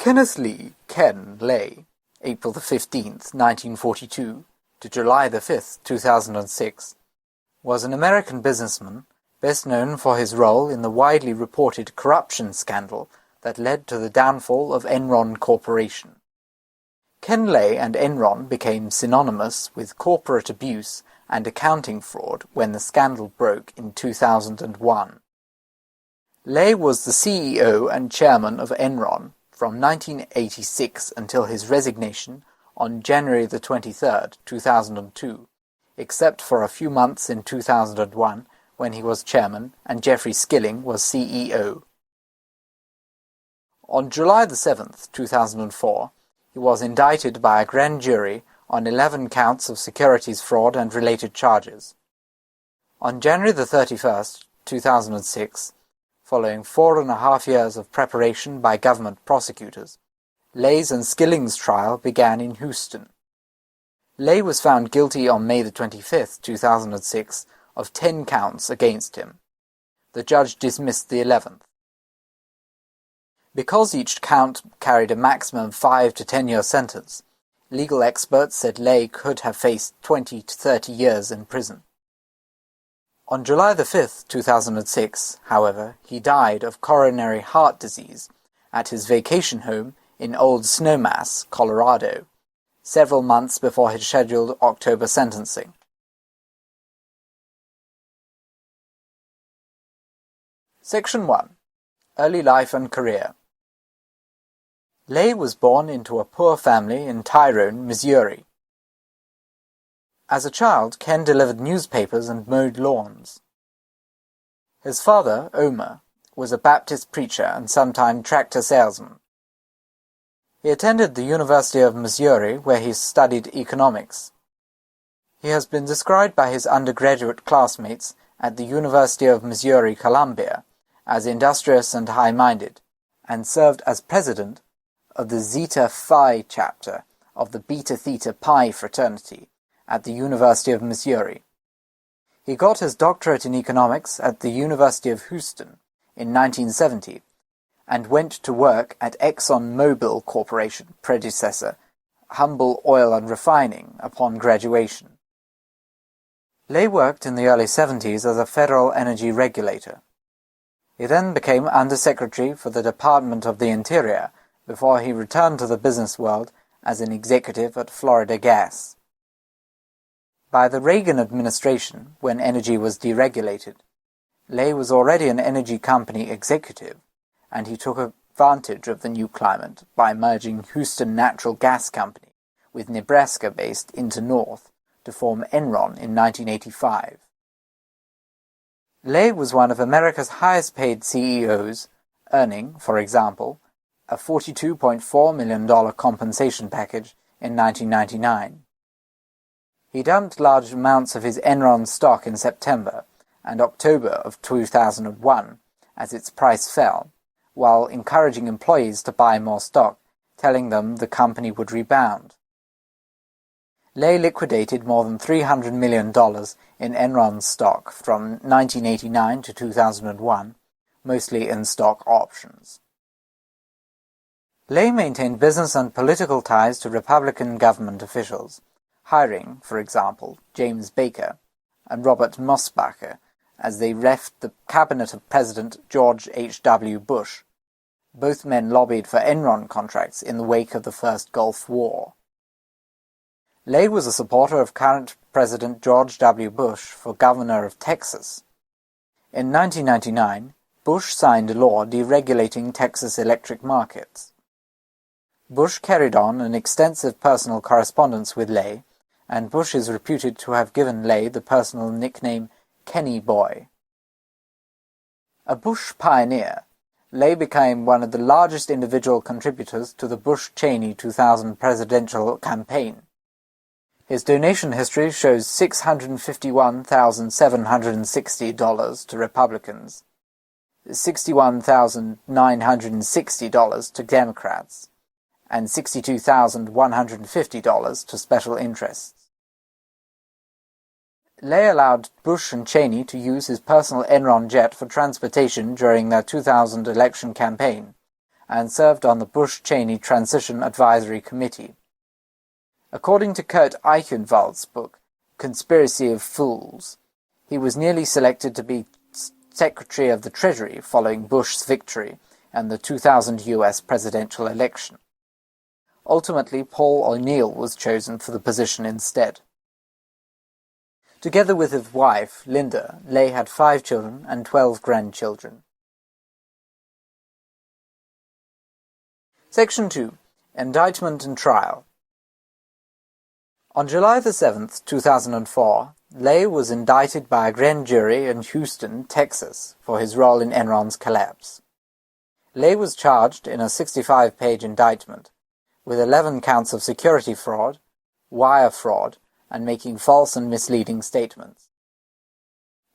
Kenneth Lee Lay, April 15th, 1942 to July 5th, 2006, was an American businessman best known for his role in the widely reported corruption scandal that led to the downfall of Enron Corporation. Ken Lay and Enron became synonymous with corporate abuse and accounting fraud when the scandal broke in 2001. Lay was the CEO and chairman of Enron from 1986 until his resignation on January 23, 2002, except for a few months in 2001 when he was chairman and Jeffrey Skilling was CEO. On July 7, 2004, he was indicted by a grand jury on 11 counts of securities fraud and related charges. On January 31, 2006, following 4.5 years of preparation by government prosecutors, Lay's and Skilling's trial began in Houston. Lay was found guilty on May 25, 2006, of 10 counts against him. The judge dismissed the 11th. Because each count carried a maximum 5 to 10-year sentence, legal experts said Lay could have faced 20 to 30 years in prison. On July 5, 2006, however, he died of coronary heart disease at his vacation home in Old Snowmass, Colorado, several months before his scheduled October sentencing. Section 1. Early Life and Career. Lay was born into a poor family in Tyrone, Missouri. As a child, Ken delivered newspapers and mowed lawns. His father, Omer, was a Baptist preacher and sometime tractor salesman. He attended the University of Missouri, where he studied economics. He has been described by his undergraduate classmates at the University of Missouri-Columbia as industrious and high-minded, and served as president of the Zeta Phi chapter of the Beta Theta Pi fraternity at the University of Missouri. He got his doctorate in economics at the University of Houston in 1970 and went to work at ExxonMobil Corporation predecessor, Humble Oil and Refining, upon graduation. Lay worked in the early 70s as a federal energy regulator. He then became Undersecretary for the Department of the Interior before he returned to the business world as an executive at Florida Gas. By the Reagan administration, when energy was deregulated, Lay was already an energy company executive, and he took advantage of the new climate by merging Houston Natural Gas Company with Nebraska-based Internorth to form Enron in 1985. Lay was one of America's highest-paid CEOs, earning, for example, a $42.4 million compensation package in 1999. He dumped large amounts of his Enron stock in September and October of 2001 as its price fell, while encouraging employees to buy more stock, telling them the company would rebound. Lay liquidated more than $300 million in Enron stock from 1989 to 2001, mostly in stock options. Lay maintained business and political ties to Republican government officials, hiring, for example, James Baker and Robert Mosbacher as they left the cabinet of President George H.W. Bush. Both men lobbied for Enron contracts in the wake of the First Gulf War. Lay was a supporter of current President George W. Bush for governor of Texas. In 1999, Bush signed a law deregulating Texas electric markets. Bush carried on an extensive personal correspondence with Lay, and Bush is reputed to have given Lay the personal nickname Kenny Boy. A Bush pioneer, Lay became one of the largest individual contributors to the Bush-Cheney 2000 presidential campaign. His donation history shows $651,760 to Republicans, $61,960 to Democrats, and $62,150 to special interests. Lay allowed Bush and Cheney to use his personal Enron jet for transportation during their 2000 election campaign, and served on the Bush-Cheney Transition Advisory Committee. According to Kurt Eichenwald's book, Conspiracy of Fools, he was nearly selected to be Secretary of the Treasury following Bush's victory and the 2000 U.S. presidential election. Ultimately, Paul O'Neill was chosen for the position instead. Together with his wife, Linda, Lay had 5 children and 12 grandchildren. Section 2. Indictment and Trial. On July 7, 2004, Lay was indicted by a grand jury in Houston, Texas, for his role in Enron's collapse. Lay was charged in a 65-page indictment with 11 counts of security fraud, wire fraud, and making false and misleading statements.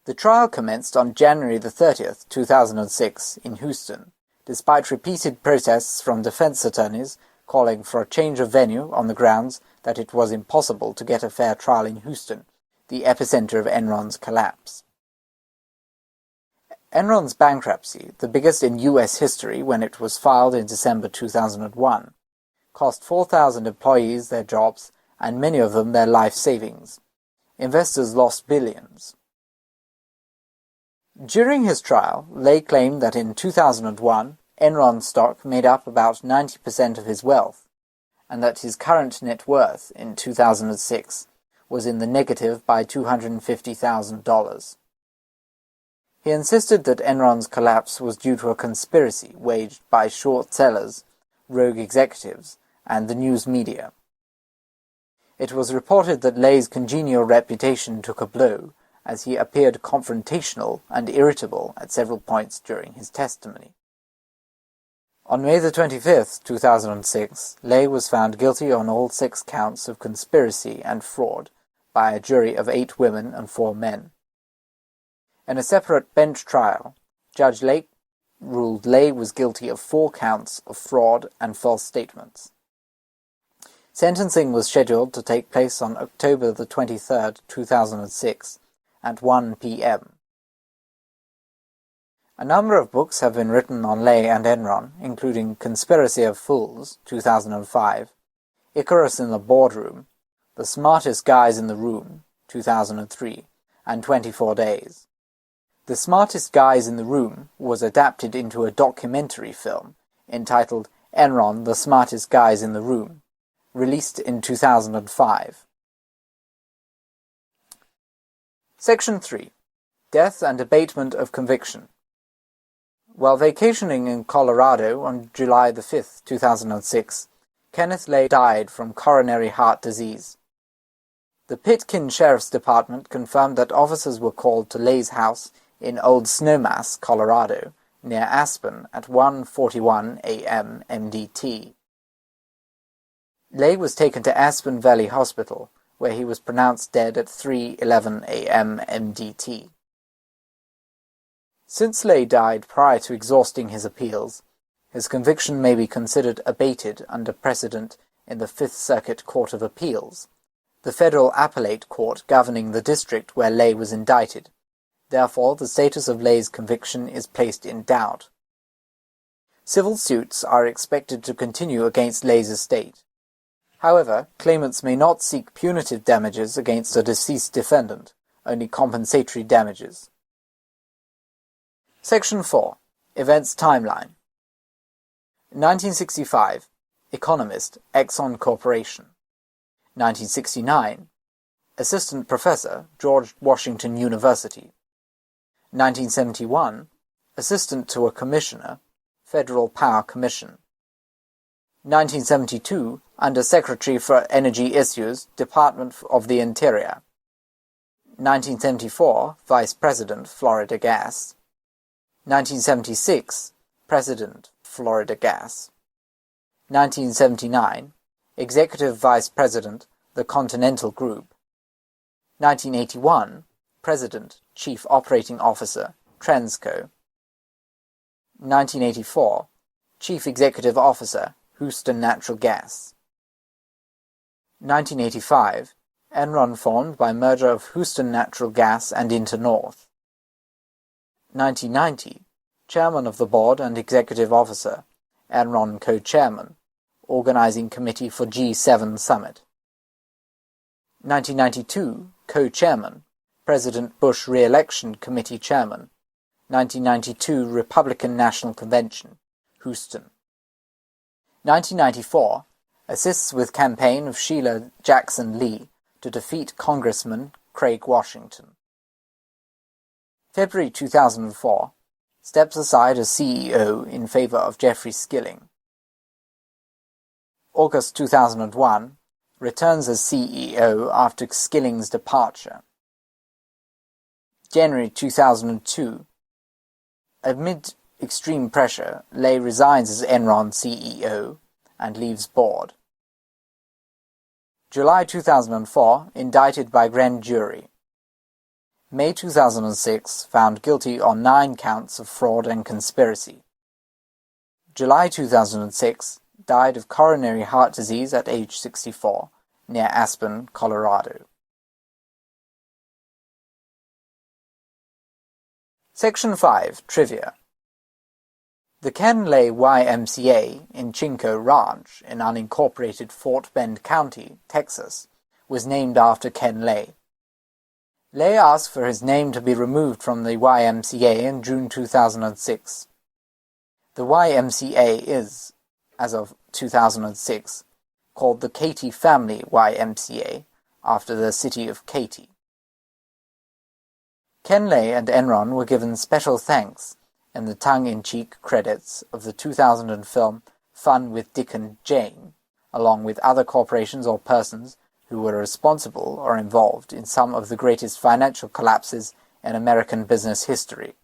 The trial commenced on January 30, 2006, in Houston, despite repeated protests from defense attorneys calling for a change of venue on the grounds that it was impossible to get a fair trial in Houston, the epicenter of Enron's collapse. Enron's bankruptcy, the biggest in U.S. history when it was filed in December 2001, cost 4,000 employees their jobs and many of them their life savings. Investors lost billions. During his trial, Lay claimed that in 2001, Enron stock made up about 90% of his wealth, and that his current net worth in 2006 was in the negative by $250,000. He insisted that Enron's collapse was due to a conspiracy waged by short sellers, rogue executives, and the news media. It was reported that Lay's congenial reputation took a blow as he appeared confrontational and irritable at several points during his testimony. On May 25, 2006, Lay was found guilty on all 6 counts of conspiracy and fraud by a jury of 8 women and 4 men. In a separate bench trial, Judge Lake ruled Lay was guilty of 4 counts of fraud and false statements. Sentencing was scheduled to take place on October 23, 2006, at 1 p.m. A number of books have been written on Lay and Enron, including Conspiracy of Fools, 2005, Icarus in the Boardroom, The Smartest Guys in the Room, 2003, and 24 Days. The Smartest Guys in the Room was adapted into a documentary film entitled Enron, The Smartest Guys in the Room, released in 2005. Section 3. Death and Abatement of Conviction. While vacationing in Colorado on July 5, 2006, Kenneth Lay died from coronary heart disease. The Pitkin Sheriff's Department confirmed that officers were called to Lay's house in Old Snowmass, Colorado, near Aspen at 1:41 a.m. MDT. Lay was taken to Aspen Valley Hospital, where he was pronounced dead at 3:11 a.m. MDT. Since Lay died prior to exhausting his appeals, his conviction may be considered abated under precedent in the Fifth Circuit Court of Appeals, the federal appellate court governing the district where Lay was indicted. Therefore, the status of Lay's conviction is placed in doubt. Civil suits are expected to continue against Lay's estate. However, claimants may not seek punitive damages against a deceased defendant, only compensatory damages. Section 4. Events Timeline. 1965. Economist, Exxon Corporation. 1969. Assistant Professor, George Washington University. 1971. Assistant to a Commissioner, Federal Power Commission. 1972. Under Secretary for Energy Issues, Department of the Interior. 1974. Vice President, Florida Gas. 1976. President, Florida Gas. 1979. Executive Vice President, The Continental Group. 1981. President, Chief Operating Officer, Transco. 1984. Chief Executive Officer, Houston Natural Gas. 1985. Enron formed by merger of Houston Natural Gas and Internorth. 1990. Chairman of the Board and Executive Officer, Enron co-chairman, organizing committee for G7 summit. 1992, co-chairman, President Bush re-election committee chairman, 1992 Republican National Convention, Houston. 1994, assists with campaign of Sheila Jackson Lee to defeat Congressman Craig Washington. February 2004, steps aside as CEO in favor of Jeffrey Skilling. August 2001, returns as CEO after Skilling's departure. January 2002, amid extreme pressure, Lay resigns as Enron CEO and leaves board. July 2004, indicted by grand jury. May 2006, found guilty on 9 counts of fraud and conspiracy. July 2006, died of coronary heart disease at age 64, near Aspen, Colorado. Section 5. Trivia. The Ken Lay YMCA in Chinco Ranch in unincorporated Fort Bend County, Texas, was named after Ken Lay. Lay asked for his name to be removed from the YMCA in June 2006. The YMCA is, as of 2006, called the Katy Family YMCA, after the city of Katy. Ken Lay and Enron were given special thanks in the tongue-in-cheek credits of the 2000 film Fun with Dick and Jane, along with other corporations or persons who were responsible or involved in some of the greatest financial collapses in American business history.